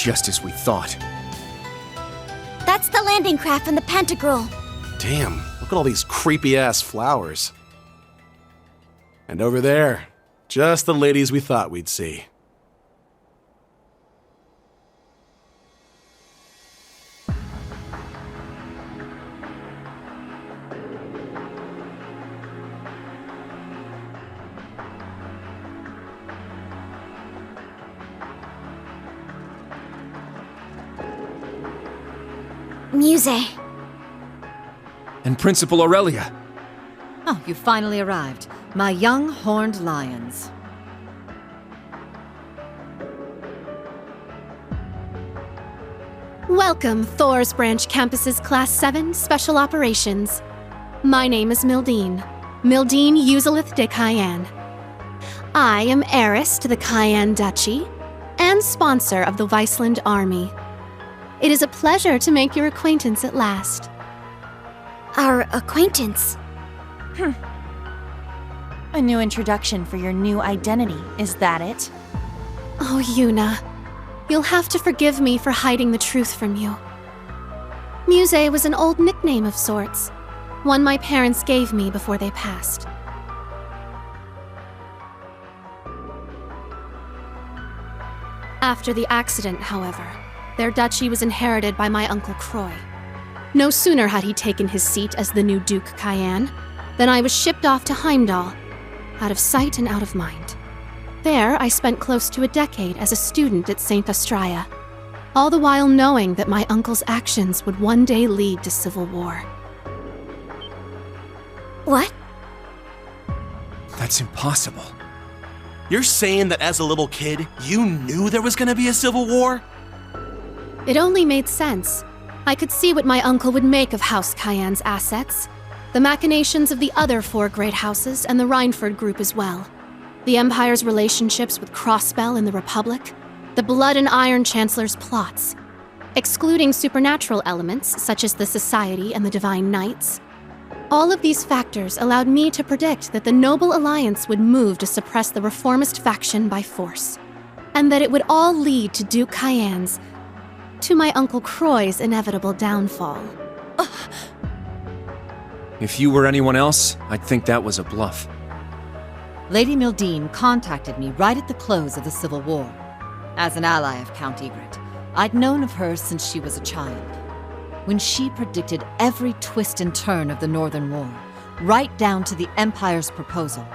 Just as we thought. That's the landing craft from the Pantagruel. Damn, look at all these creepy-ass flowers. And over there, just the ladies we thought we'd see. Muse. And Principal Aurelia. Oh, you finally arrived. My young horned lions. Welcome, Thor's Branch Campus's Class 7 Special Operations. My name is Mildine Uzalith de Cayenne. I am heiress to the Cayenne Duchy and sponsor of the Viceland Army. It is a pleasure to make your acquaintance at last. Our acquaintance? A new introduction for your new identity, is that it? Oh, Yuna. You'll have to forgive me for hiding the truth from you. Muse was an old nickname of sorts, one my parents gave me before they passed. After the accident, however, their duchy was inherited by my Uncle Croy. No sooner had he taken his seat as the new Duke Cayenne than I was shipped off to Heimdall, out of sight and out of mind. There, I spent close to a decade as a student at St. Astraea, all the while knowing that my uncle's actions would one day lead to civil war. What? That's impossible. You're saying that as a little kid, you knew there was gonna be a civil war? It only made sense. I could see what my uncle would make of House Cayenne's assets, the machinations of the other 4 great houses, and the Rhineford group as well. The Empire's relationships with Crossbell and the Republic, the Blood and Iron Chancellor's plots. Excluding supernatural elements, such as the Society and the Divine Knights. All of these factors allowed me to predict that the Noble Alliance would move to suppress the reformist faction by force, and that it would all lead to Duke Cayenne's, to my Uncle Croy's inevitable downfall. If you were anyone else, I'd think that was a bluff. Lady Mildine contacted me right at the close of the Civil War. As an ally of Count Egret, I'd known of her since she was a child. When she predicted every twist and turn of the Northern War, right down to the Empire's proposal,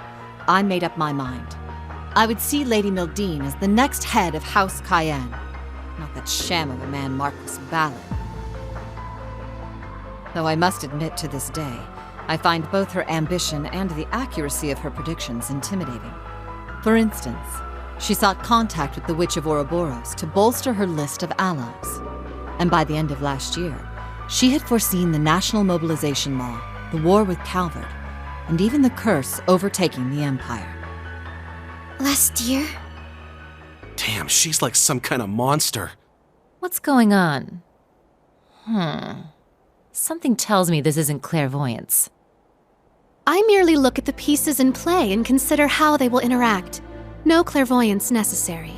I made up my mind. I would see Lady Mildine as the next head of House Cayenne, not that sham of a man Marquis Ballard. Though I must admit to this day, I find both her ambition and the accuracy of her predictions intimidating. For instance, she sought contact with the Witch of Ouroboros to bolster her list of allies. And by the end of last year, she had foreseen the national mobilization law, the war with Calvard, and even the curse overtaking the Empire. Last year? Damn, she's like some kind of monster. What's going on? Something tells me this isn't clairvoyance. I merely look at the pieces in play and consider how they will interact. No clairvoyance necessary.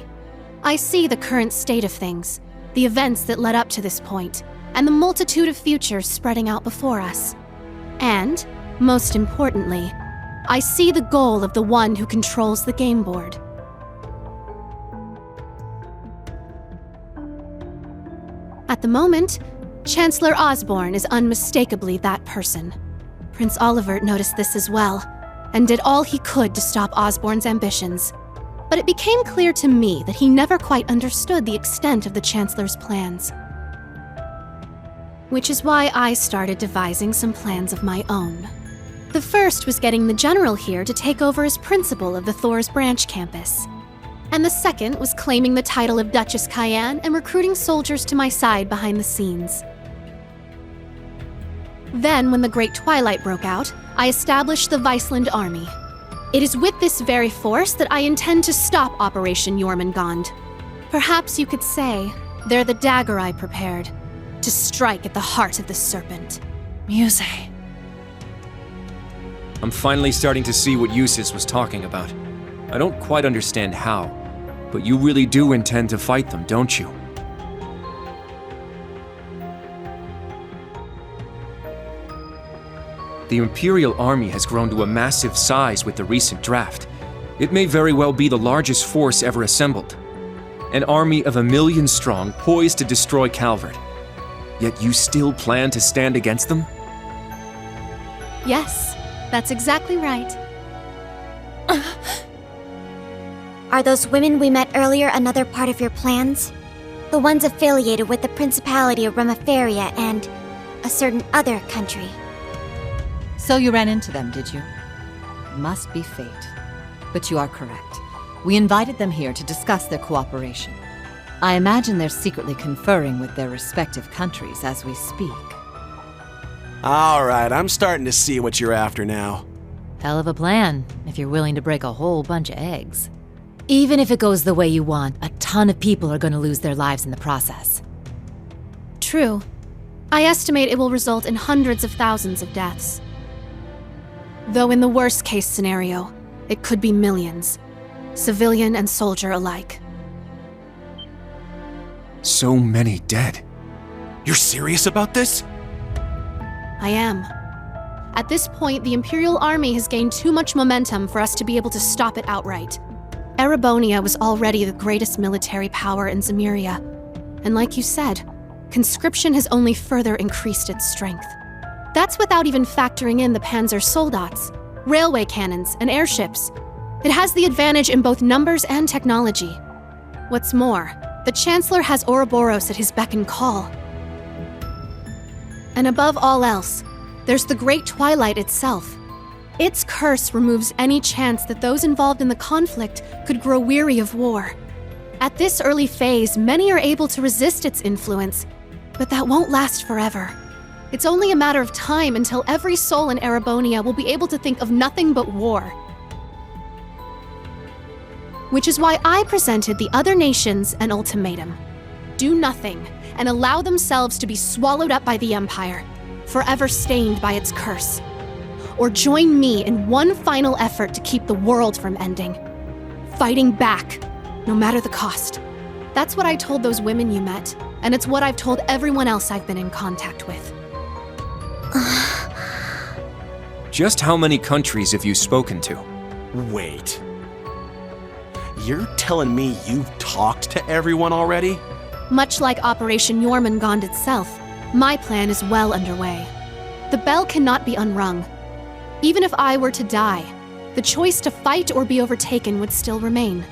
I see the current state of things, the events that led up to this point, and the multitude of futures spreading out before us. And, most importantly, I see the goal of the one who controls the game board. At the moment, Chancellor Osborne is unmistakably that person. Prince Olivert noticed this as well, and did all he could to stop Osborne's ambitions. But it became clear to me that he never quite understood the extent of the Chancellor's plans. Which is why I started devising some plans of my own. The first was getting the General here to take over as principal of the Thor's Branch campus. And the second was claiming the title of Duchess Cayenne and recruiting soldiers to my side behind the scenes. Then, when the Great Twilight broke out, I established the Viceland Army. It is with this very force that I intend to stop Operation Jormungand. Perhaps you could say they're the dagger I prepared to strike at the heart of the serpent. Muse. I'm finally starting to see what Eustace was talking about. I don't quite understand how, but you really do intend to fight them, don't you? the Imperial Army has grown to a massive size with the recent draft. It may very well be the largest force ever assembled. An army of 1 million strong, poised to destroy Calvert. Yet you still plan to stand against them? Yes, that's exactly right. Are those women we met earlier another part of your plans? The ones affiliated with the Principality of Remiferia and a certain other country. So you ran into them, did you? Must be fate. But you are correct. We invited them here to discuss their cooperation. I imagine they're secretly conferring with their respective countries as we speak. All right, I'm starting to see what you're after now. Hell of a plan, if you're willing to break a whole bunch of eggs. Even if it goes the way you want, a ton of people are going to lose their lives in the process. True. I estimate it will result in hundreds of thousands of deaths. Though in the worst case scenario, it could be millions. Civilian and soldier alike. So many dead. You're serious about this? I am. At this point, the Imperial Army has gained too much momentum for us to be able to stop it outright. Erebonia was already the greatest military power in Zemuria, and like you said, conscription has only further increased its strength. That's without even factoring in the Panzer Soldats, railway cannons, and airships. It has the advantage in both numbers and technology. What's more, the Chancellor has Ouroboros at his beck and call. And above all else, there's the Great Twilight itself. Its curse removes any chance that those involved in the conflict could grow weary of war. At this early phase, many are able to resist its influence, but that won't last forever. It's only a matter of time until every soul in Erebonia will be able to think of nothing but war. Which is why I presented the other nations an ultimatum. Do nothing, and allow themselves to be swallowed up by the Empire, forever stained by its curse. Or join me in one final effort to keep the world from ending. Fighting back, no matter the cost. That's what I told those women you met, and it's what I've told everyone else I've been in contact with. Just how many countries have you spoken to? Wait. You're telling me you've talked to everyone already? Much like Operation Jormungand itself, my plan is well underway. The bell cannot be unrung. Even if I were to die, the choice to fight or be overtaken would still remain.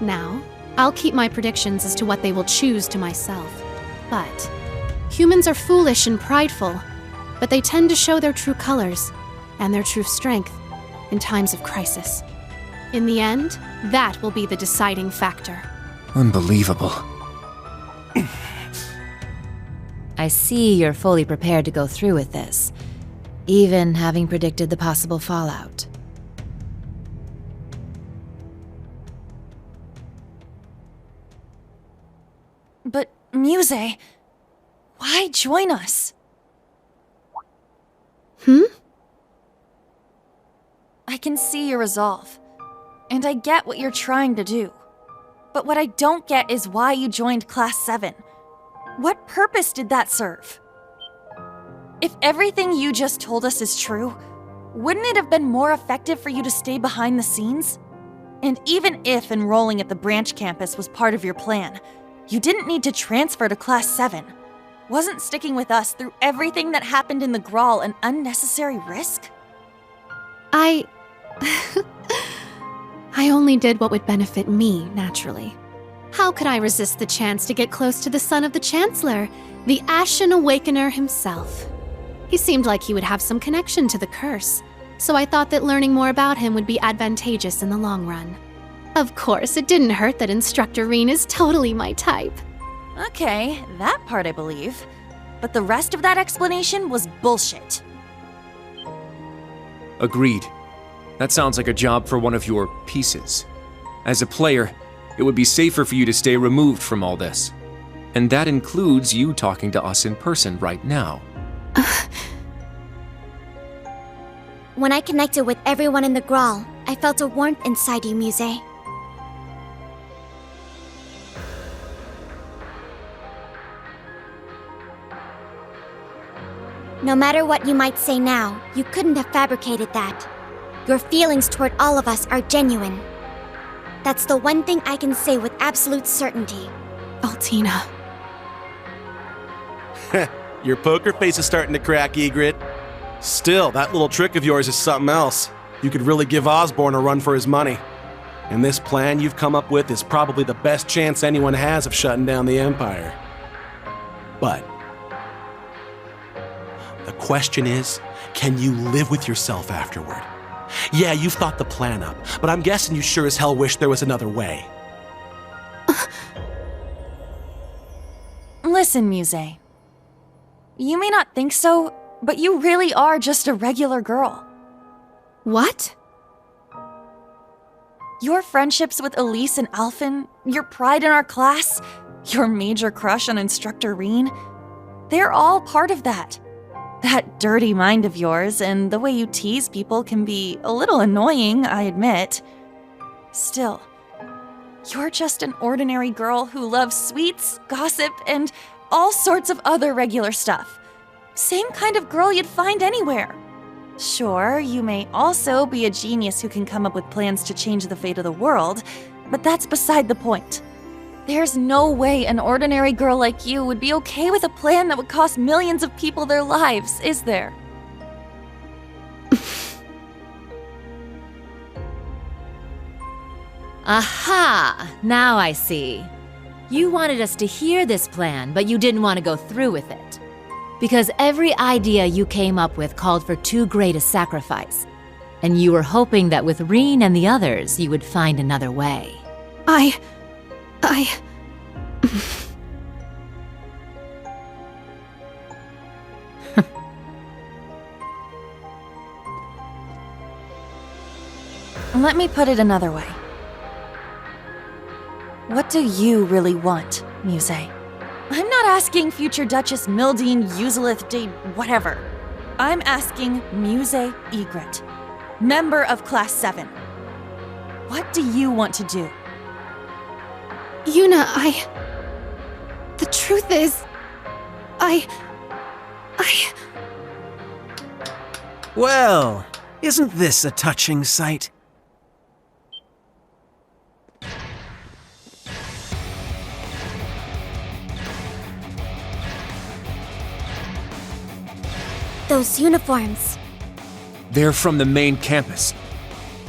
Now, I'll keep my predictions as to what they will choose to myself. But humans are foolish and prideful, but they tend to show their true colors and their true strength in times of crisis. In the end, that will be the deciding factor. Unbelievable. I see you're fully prepared to go through with this, even having predicted the possible fallout. But, Muse, why join us? I can see your resolve, and I get what you're trying to do. But what I don't get is why you joined Class 7. What purpose did that serve? If everything you just told us is true, wouldn't it have been more effective for you to stay behind the scenes? And even if enrolling at the branch campus was part of your plan, you didn't need to transfer to Class 7. Wasn't sticking with us through everything that happened in the Grawl an unnecessary risk? I only did what would benefit me, naturally. How could I resist the chance to get close to the son of the Chancellor, the Ashen Awakener himself? He seemed like he would have some connection to the curse, so I thought that learning more about him would be advantageous in the long run. Of course, it didn't hurt that Instructor Reen is totally my type. Okay, that part I believe. But the rest of that explanation was bullshit. Agreed. That sounds like a job for one of your pieces. As a player, it would be safer for you to stay removed from all this. And that includes you talking to us in person right now. When I connected with everyone in the Grawl, I felt a warmth inside you, Muse. No matter what you might say now, you couldn't have fabricated that. Your feelings toward all of us are genuine. That's the one thing I can say with absolute certainty. Altina. Your poker face is starting to crack, Egret. Still, that little trick of yours is something else. You could really give Osborne a run for his money. And this plan you've come up with is probably the best chance anyone has of shutting down the Empire. But the question is, can you live with yourself afterward? Yeah, you've thought the plan up, but I'm guessing you sure as hell wish there was another way. Listen, Muse. You may not think so, but you really are just a regular girl. What? Your friendships with Elise and Alphen, your pride in our class, your major crush on Instructor Reen, they're all part of that. That dirty mind of yours and the way you tease people can be a little annoying, I admit. Still, you're just an ordinary girl who loves sweets, gossip, and all sorts of other regular stuff. Same kind of girl you'd find anywhere. Sure, you may also be a genius who can come up with plans to change the fate of the world, but that's beside the point. There's no way an ordinary girl like you would be okay with a plan that would cost millions of people their lives, is there? Aha! Now I see. You wanted us to hear this plan, but you didn't want to go through with it. Because every idea you came up with called for too great a sacrifice. And you were hoping that with Reen and the others, you would find another way. Let me put it another way. What do you really want, Muse? I'm not asking future Duchess Mildine Uselith de whatever. I'm asking Muse Egret, member of Class 7. What do you want to do? Yuna, the truth is, Well, isn't this a touching sight? Those uniforms. They're from the main campus.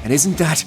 And isn't that...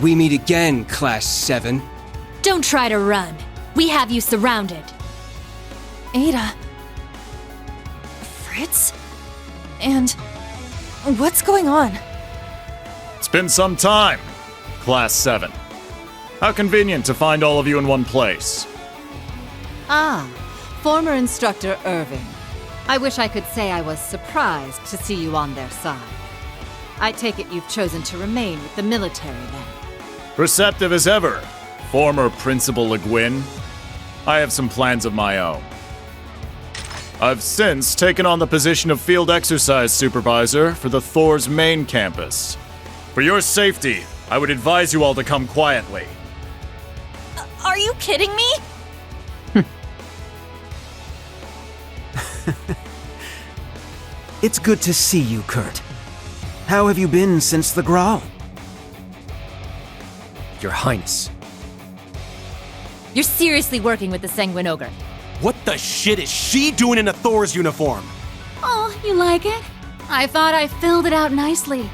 We meet again, Class 7. Don't try to run. We have you surrounded. Ada. Fritz? And what's going on? It's been some time, Class 7. How convenient to find all of you in one place. Ah, former instructor Irving. I wish I could say I was surprised to see you on their side. I take it you've chosen to remain with the military then. Receptive as ever, former Principal Le Guin. I have some plans of my own. I've since taken on the position of Field Exercise Supervisor for the Thor's main campus. For your safety, I would advise you all to come quietly. Are you kidding me? It's good to see you, Kurt. How have you been since the Grawl? Your Highness. You're seriously working with the Sanguine Ogre. What the shit is she doing in a Thor's uniform? Oh, you like it? I thought I filled it out nicely.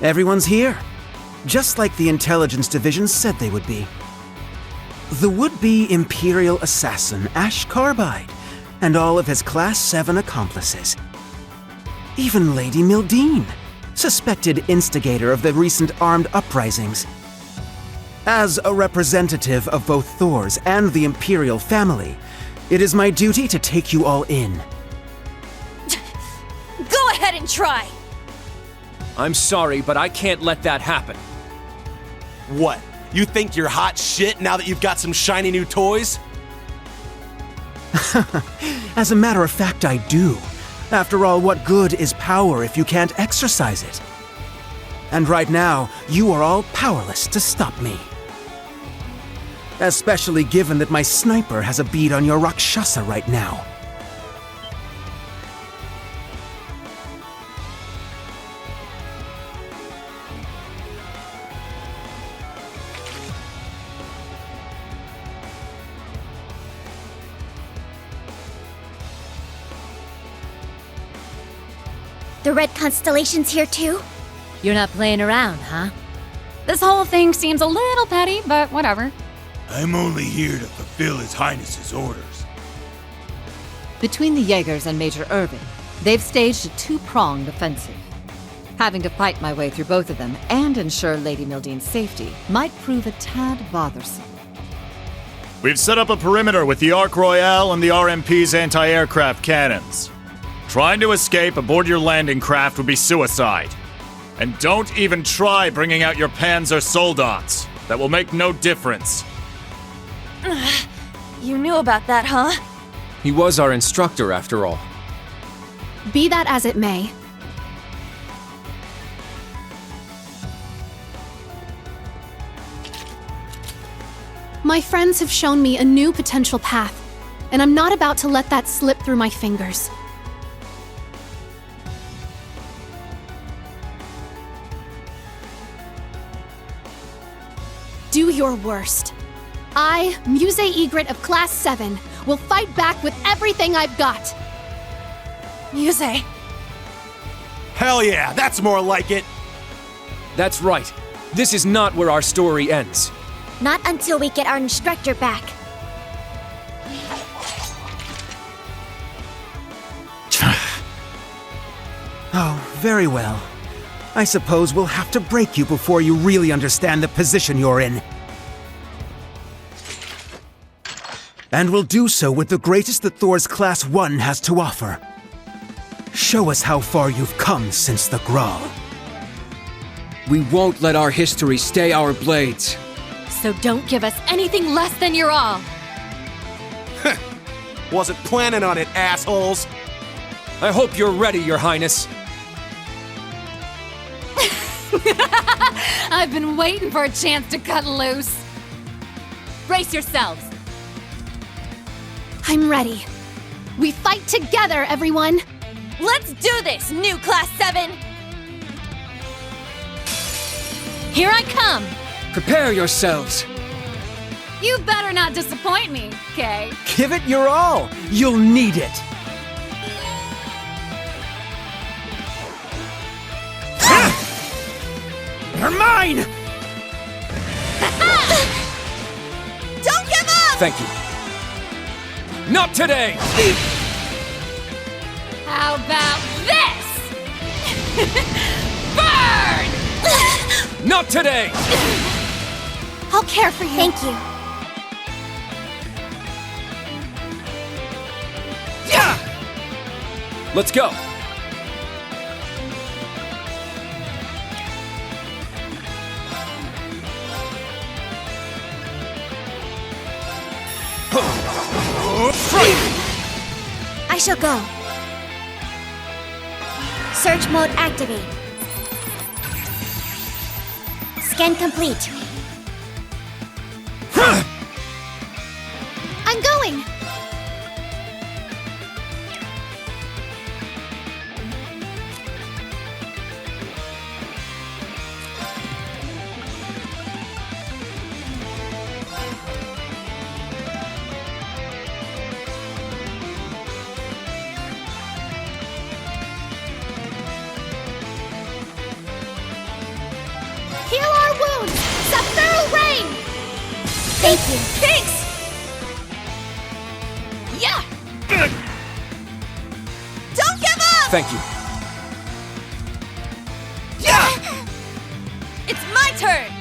Everyone's here, just like the Intelligence Division said they would be. The would-be Imperial assassin Ash Carbide, and all of his Class 7 accomplices. Even Lady Mildine, suspected instigator of the recent armed uprisings. As a representative of both Thor's and the Imperial family, it is my duty to take you all in. Go ahead and try! I'm sorry, but I can't let that happen. What? You think you're hot shit now that you've got some shiny new toys? As a matter of fact, I do. After all, what good is power if you can't exercise it? And right now, you are all powerless to stop me. Especially given that my sniper has a bead on your Rakshasa right now. The red constellation's here too? You're not playing around, huh? This whole thing seems a little petty, but whatever. I'm only here to fulfill His Highness's orders. Between the Jaegers and Major Irving, they've staged a two-pronged offensive. Having to fight my way through both of them and ensure Lady Mildene's safety might prove a tad bothersome. We've set up a perimeter with the Ark Royale and the RMP's anti-aircraft cannons. Trying to escape aboard your landing craft would be suicide. And don't even try bringing out your Panzer Soldats. That will make no difference. You knew about that, huh? He was our instructor, after all. Be that as it may, my friends have shown me a new potential path, and I'm not about to let that slip through my fingers. Do your worst. I, Muse Egret of Class 7, will fight back with everything I've got. Muse. Hell yeah, that's more like it! That's right. This is not where our story ends. Not until we get our instructor back. Oh, very well. I suppose we'll have to break you before you really understand the position you're in. And we'll do so with the greatest that Thor's Class 1 has to offer. Show us how far you've come since the Grawl. We won't let our history stay our blades. So don't give us anything less than your all. Wasn't planning on it, assholes! I hope you're ready, Your Highness. I've been waiting for a chance to cut loose. Brace yourselves. I'm ready. We fight together, everyone! Let's do this, new Class 7! Here I come! Prepare yourselves. You better not disappoint me, okay? Give it your all! You'll need it! You're mine! Don't give up! Thank you. Not today! How about this? Burn! Not today! I'll care for you. Thank you. Yeah! Let's go. I shall go. Search mode activate. Scan complete. I'm going! Heal our wounds! Sephiral Rain! Thank you. Thanks! Yeah! Don't give up! Thank you. Yeah! It's my turn!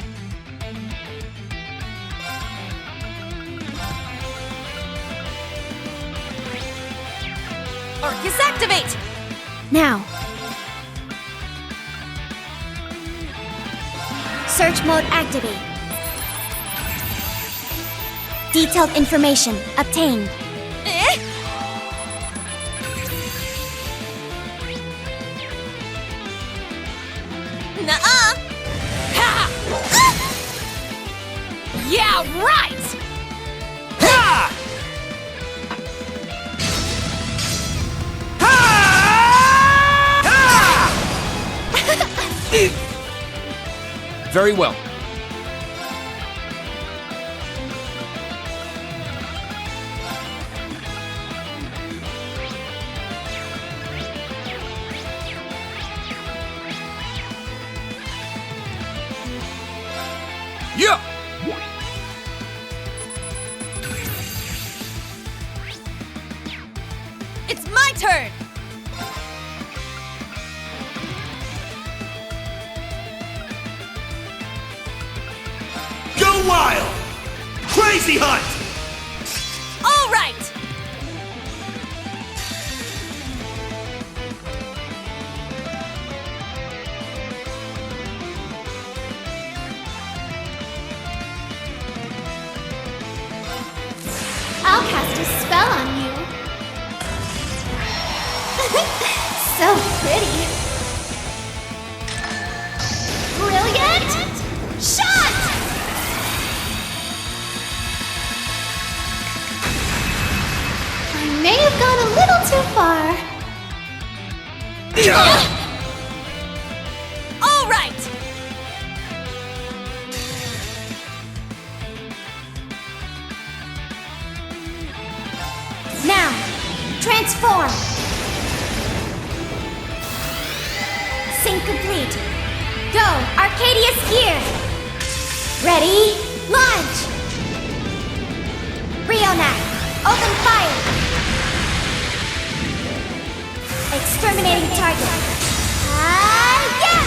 Wait! Now. Search mode activate. Detailed information obtained. Eh? Nuh-uh! Ha! Yeah, right! Ha! Ha! Ha! Very well. Yeah! It's my turn! Go wild! Crazy hunt! All right! I'll cast a spell on you. So pretty. Brilliant shot! I may have gone a little too far. All right! Now, transform. Sync complete. Go, Arcadius here. Ready, launch. Rionac, open fire. Exterminating target. Yeah!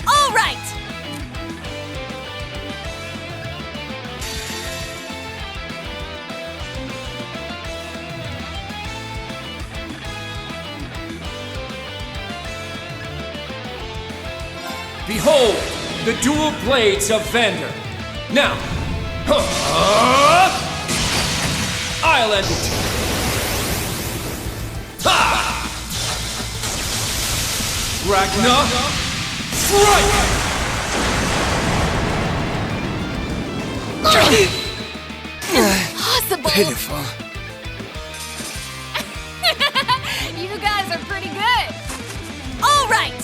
All right! Behold, the dual blades of Vander. Now, I'll end it. Ha! Ragna, Possible! Pitiful. You guys are pretty good. All right!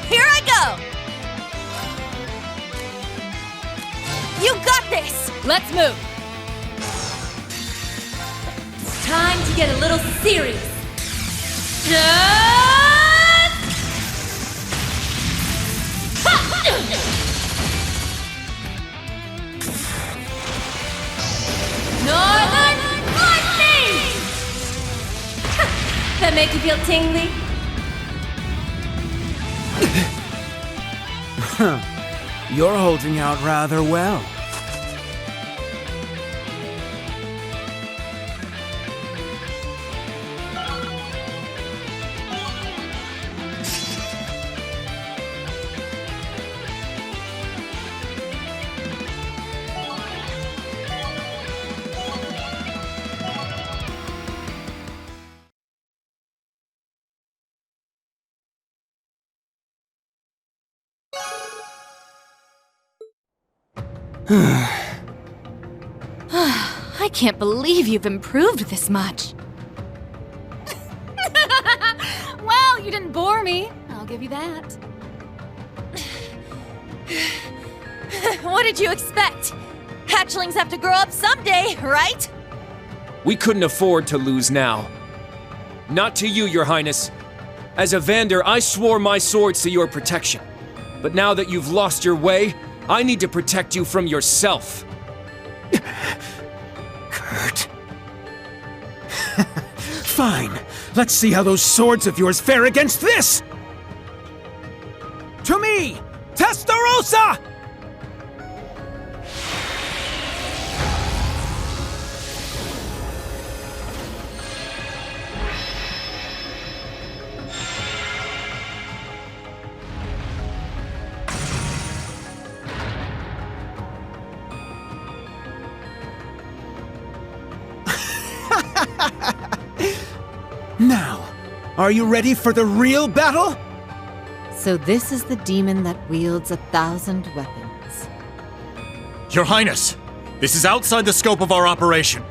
Here I go! You got this! Let's move. Time to get a little serious. Northern Lightning! That make you feel tingly? You're holding out rather well. I can't believe you've improved this much. Well, you didn't bore me. I'll give you that. What did you expect? Hatchlings have to grow up someday, right? We couldn't afford to lose now. Not to you, Your Highness. As a Vander, I swore my swords to your protection. But now that you've lost your way, I need to protect you from yourself. Kurt. Fine. Let's see how those swords of yours fare against this! To me, Testarossa! Now, are you ready for the real battle? So this is the demon that wields 1,000 weapons. Your Highness, this is outside the scope of our operation.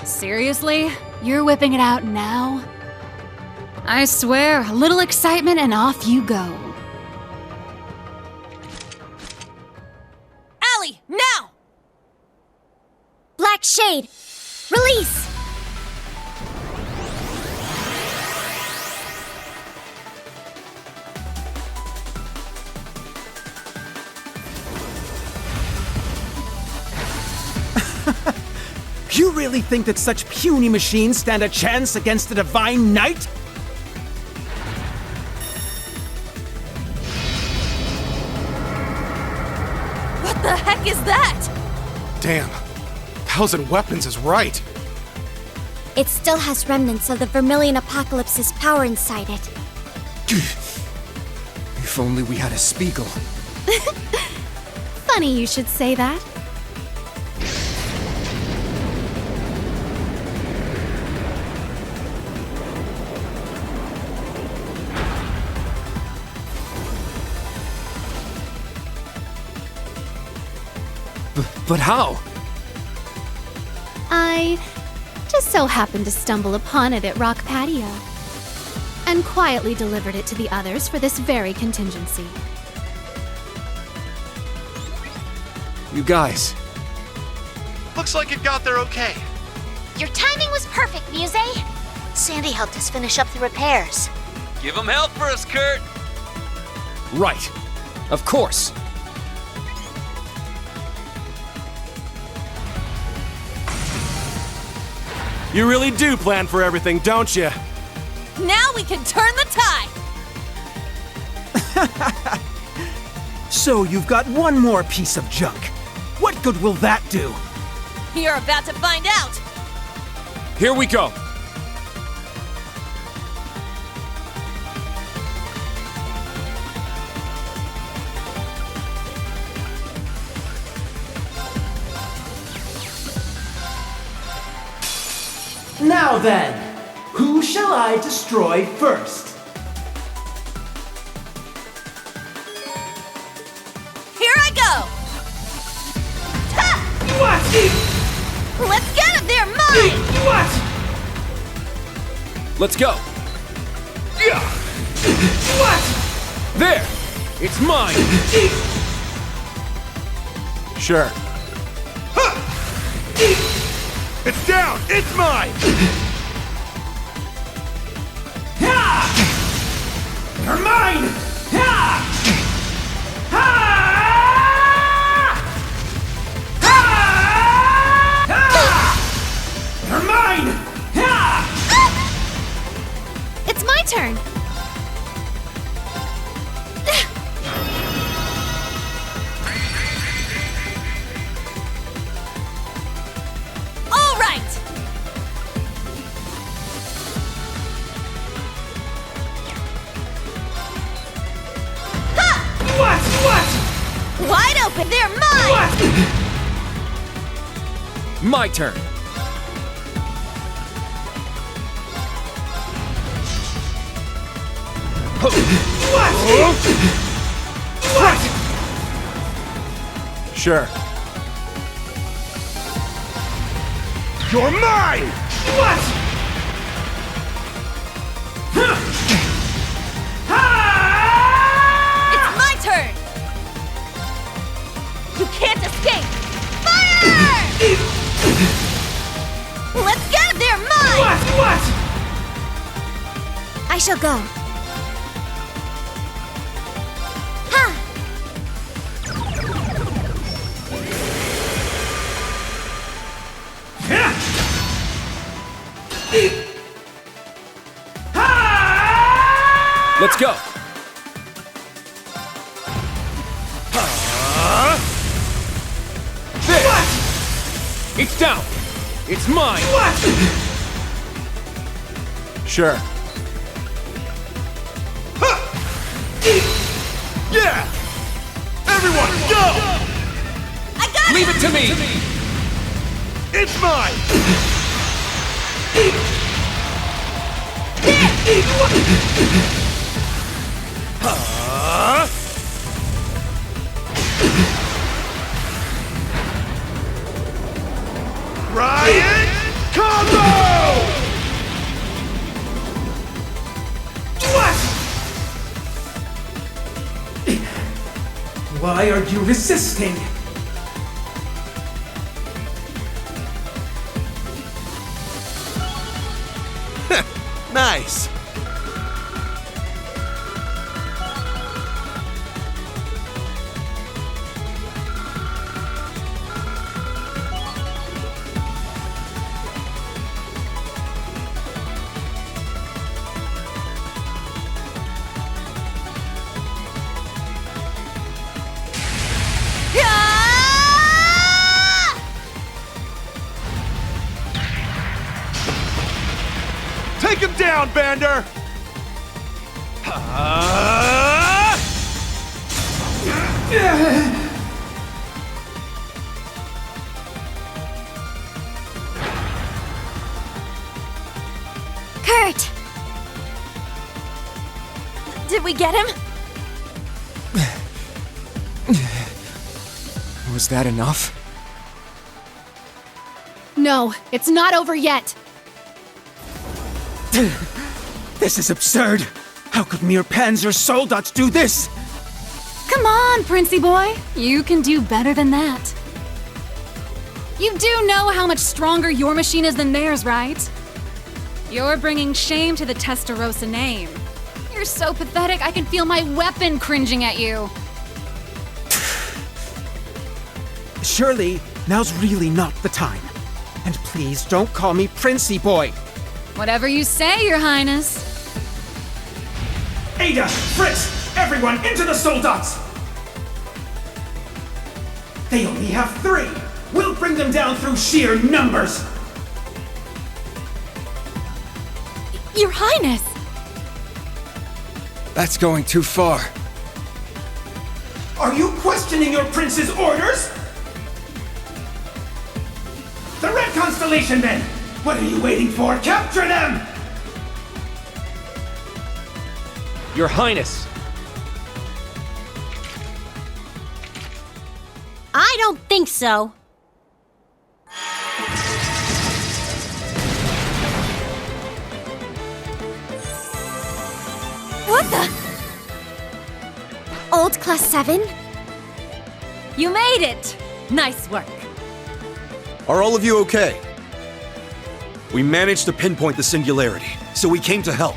Seriously? You're whipping it out now? I swear, a little excitement and off you go. Allie, now! Black Shade, release! You really think that such puny machines stand a chance against the Divine Knight? What the heck is that? Damn. 1,000 weapons is right. It still has remnants of the Vermilion Apocalypse's power inside it. If only we had a Spiegel. Funny you should say that. But how? I just so happened to stumble upon it at Rock Patio, and quietly delivered it to the others for this very contingency. You guys. Looks like it got there okay. Your timing was perfect, Muse. Sandy helped us finish up the repairs. Give him help for us, Kurt! Right. Of course. You really do plan for everything, don't you? Now we can turn the tide! So you've got one more piece of junk. What good will that do? You're about to find out! Here we go. Now then, who shall I destroy first? Here I go! Ha! What? Let's get him! They're mine! What? Let's go. What? There! It's mine! Sure. It's down! It's mine! You're mine! You're mine! It's my turn! All right! What? Wide open! They're mine! My turn. What? Sure. You're mine! What? It's my turn! You can't escape! Fire! Let's get him! They're mine! What? I shall go. Ha! Let's go! There! What? It's down! It's mine! What? Sure. Yeah! Everyone, go! I got Leave it to me! It's mine! Ryan Combo! What? Why are you resisting? Nice! Take him down, Bander! Kurt! Did we get him? Was that enough? No, it's not over yet. This is absurd! How could mere Panzer Soldats do this? Come on, Princey boy. You can do better than that. You do know how much stronger your machine is than theirs, right? You're bringing shame to the Testarossa name. You're so pathetic, I can feel my weapon cringing at you. Surely, now's really not the time. And please don't call me Princey Boy. Whatever you say, Your Highness. Ada, Fritz, everyone into the Soldats! They only have 3. We'll bring them down through sheer numbers. Your Highness! That's going too far. Are you questioning your prince's orders? The Red Constellation, then! What are you waiting for? Capture them! Your Highness! I don't think so. What the? Old Class 7? You made it! Nice work. Are all of you okay? We managed to pinpoint the singularity, so we came to help.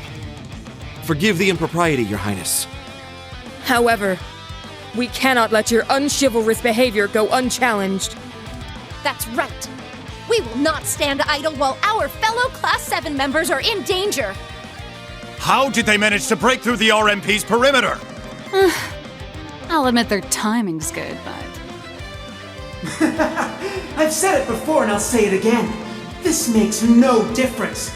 Forgive the impropriety, Your Highness. However, we cannot let your unchivalrous behavior go unchallenged. That's right. We will not stand idle while our fellow Class 7 members are in danger. How did they manage to break through the RMP's perimeter? I'll admit their timing's good, but... I've said it before and I'll say it again. This makes no difference.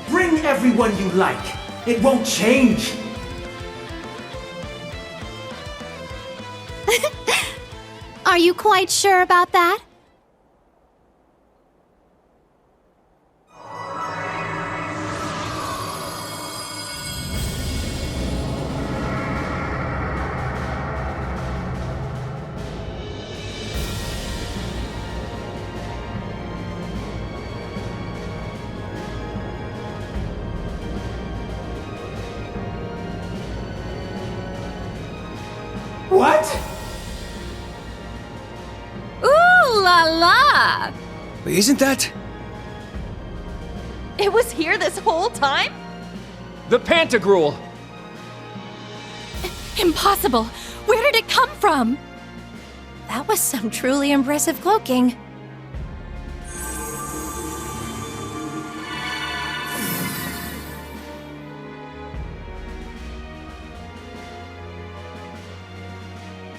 Bring everyone you like. It won't change. Are you quite sure about that? What? Ooh la la! Isn't that? It was here this whole time? The Pantagruel! Impossible! Where did it come from? That was some truly impressive cloaking.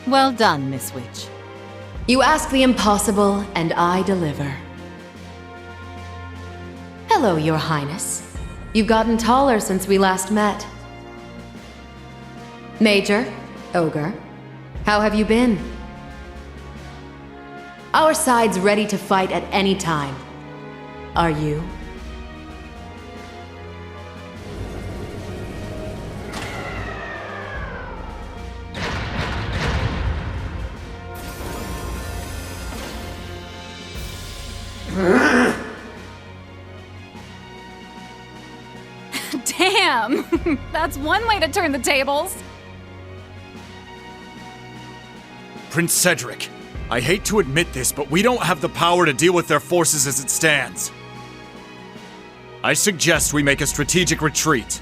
Well done, Miss Witch. You ask the impossible, and I deliver. Hello, Your Highness. You've gotten taller since we last met. Major, Ogre, how have you been? Our side's ready to fight at any time. Are you? Damn! That's one way to turn the tables. Prince Cedric, I hate to admit this, but we don't have the power to deal with their forces as it stands. I suggest we make a strategic retreat.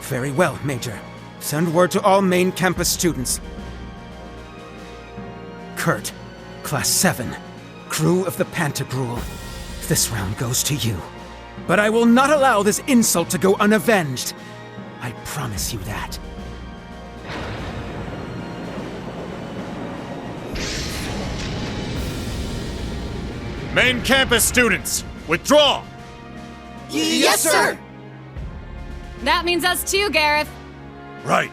Very well, Major. Send word to all main campus students. Kurt, Class 7, crew of the Pantagruel. This round goes to you. But I will not allow this insult to go unavenged. I promise you that. Main campus students, withdraw! Yes, sir! That means us too, Gareth. Right.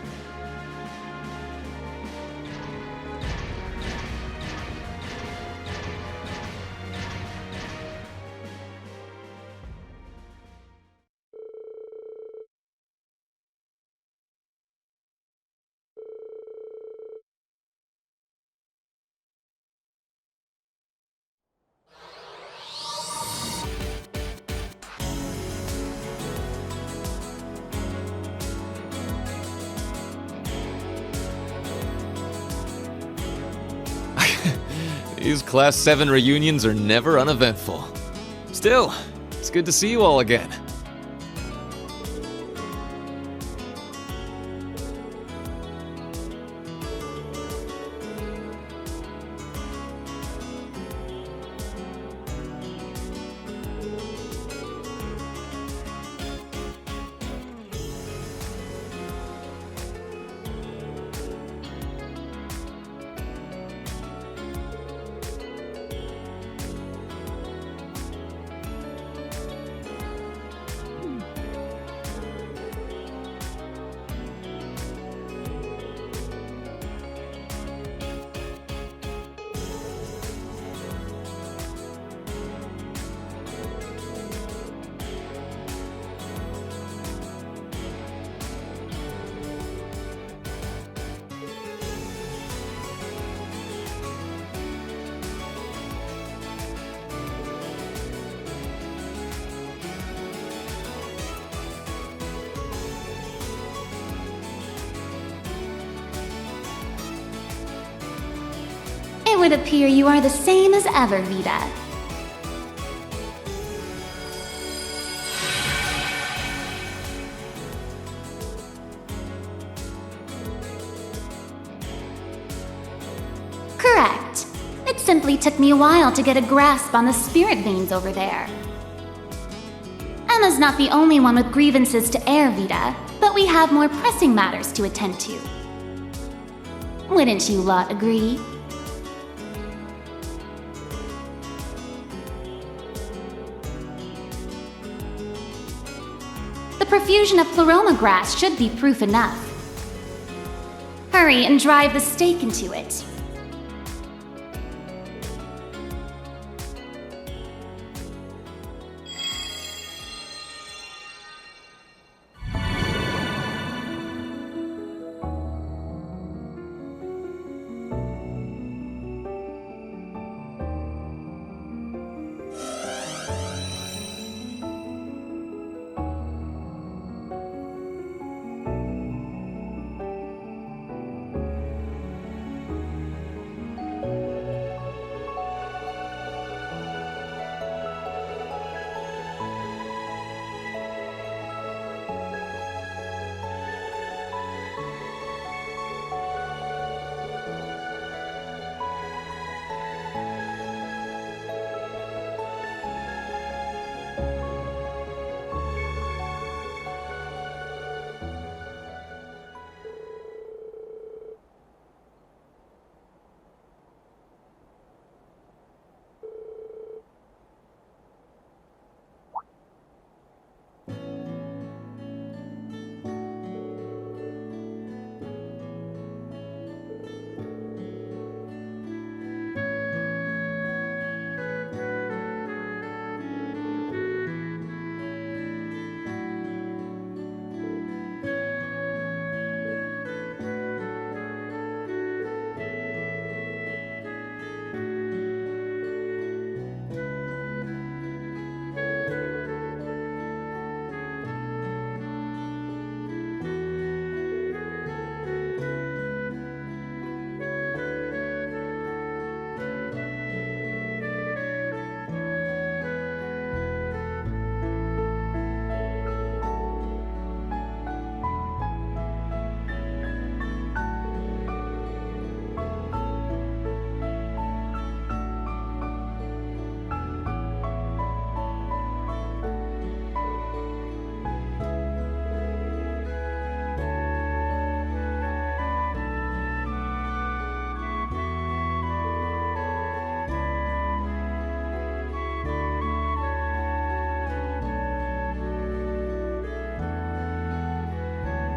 These Class 7 reunions are never uneventful. Still, it's good to see you all again. It would appear you are the same as ever, Vita. Correct. It simply took me a while to get a grasp on the spirit veins over there. Emma's not the only one with grievances to air, Vita, but we have more pressing matters to attend to. Wouldn't you lot agree? The profusion of pleroma grass should be proof enough. Hurry and drive the stake into it.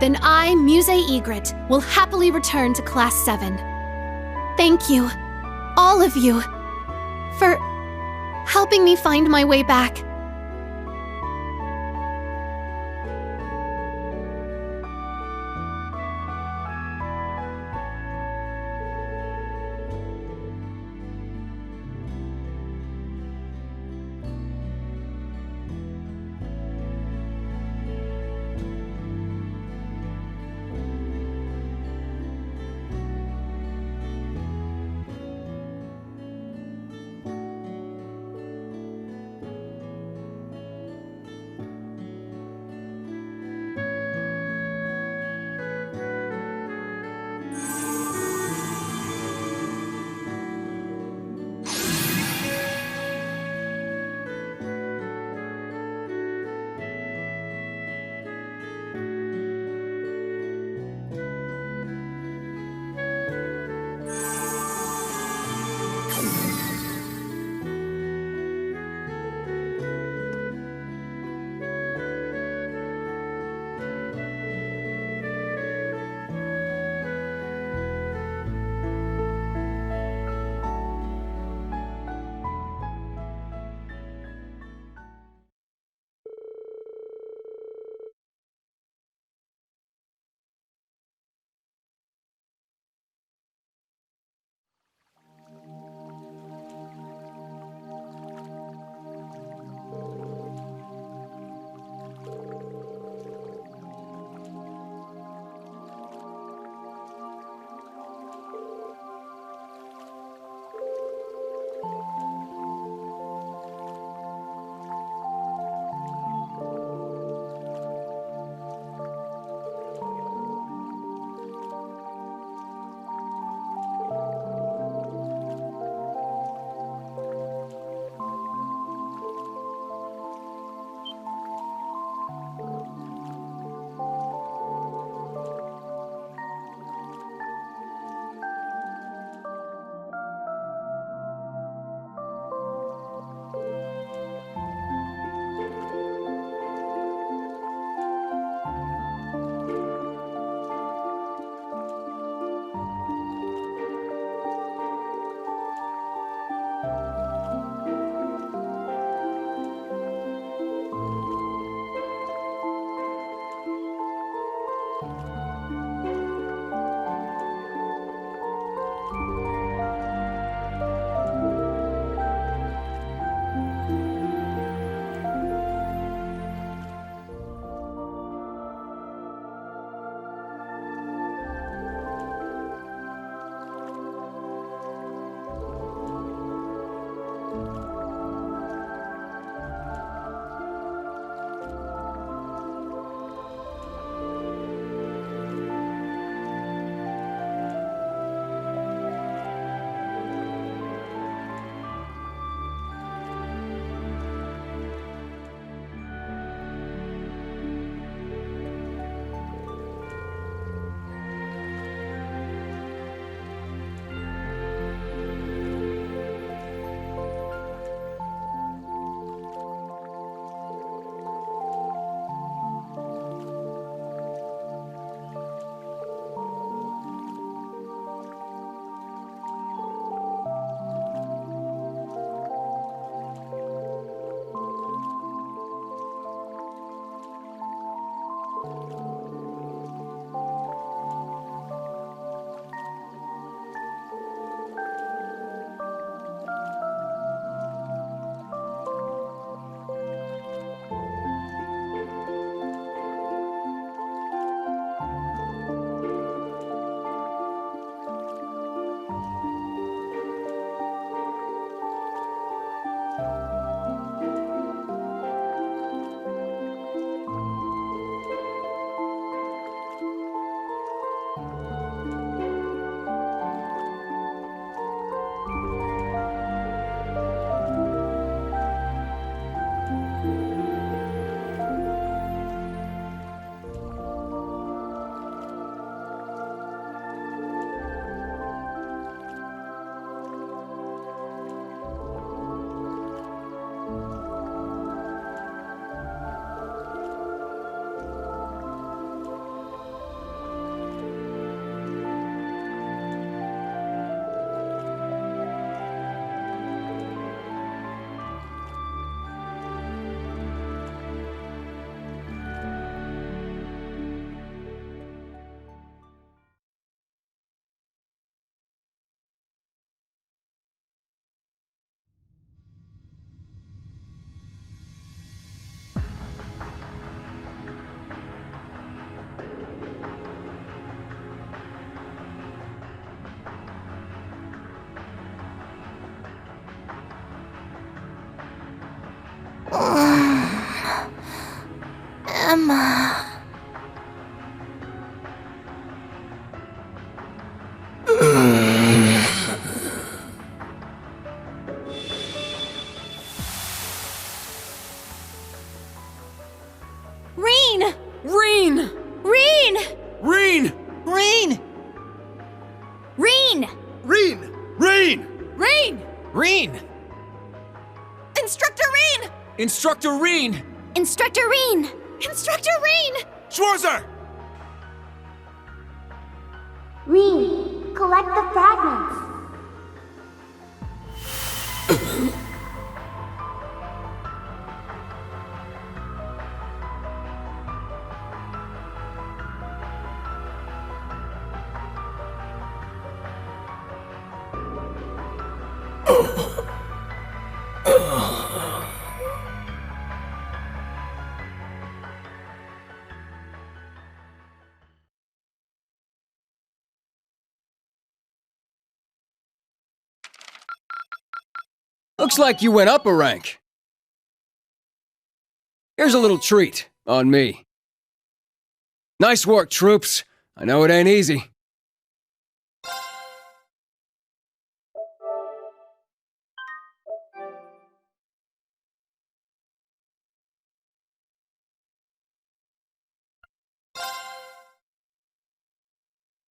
Then I, Muse Egret, will happily return to Class 7. Thank you, all of you, for helping me find my way back. Reen! Reen! Reen! Reen! Reen! Reen! Reen! Reen! Reen! Instructor Reen! Instructor Reen! Instructor Reen! Instructor Reen! Schwarzer! Reen, collect the fragments. Looks like you went up a rank. Here's a little treat on me. Nice work, troops. I know it ain't easy.